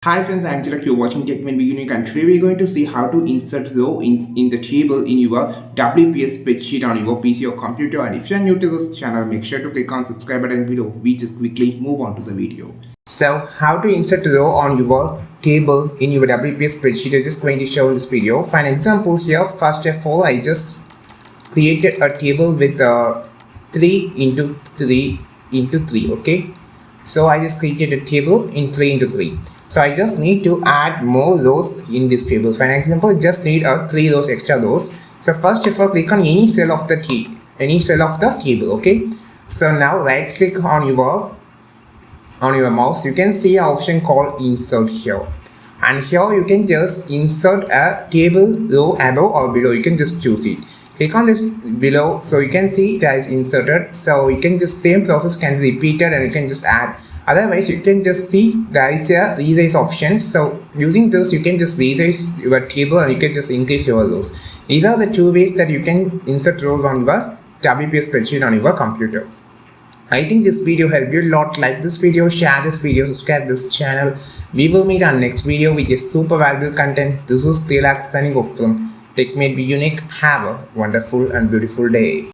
Hi friends, I'm Tilak. You're watching Tech May Be Unique, and today we're going to see how to insert row in the table in your WPS spreadsheet on your PC or computer. And if you're new to this channel, make sure to click on subscribe button below. We just quickly move on to the video. So how to insert row on your table in your WPS spreadsheet is just going to show in this video. For an example here, first of all, I just created a table with 3 into 3 into 3. Okay, so I just created a table in 3 into 3. So I just need to add more rows in this table. For an example, just need 3 rows, extra rows. So first of all, click on any cell of the table. Okay, so now right click on your mouse. You can see an option called insert here, and here you can just insert a table row above or below. You can just choose it. Click on this below, so you can see that is inserted. So you can just same process can be repeated, and you can just add. Otherwise, you can just see there is a resize option. So using this, you can just resize your table and you can just increase your rows. These are the two ways that you can insert rows on your WPS spreadsheet on your computer. I think this video helped you a lot. Like this video, share this video, subscribe this channel. We will meet on next video with a super valuable content. This is Tilak signing off from Tech May Be Unique. Have a wonderful and beautiful day.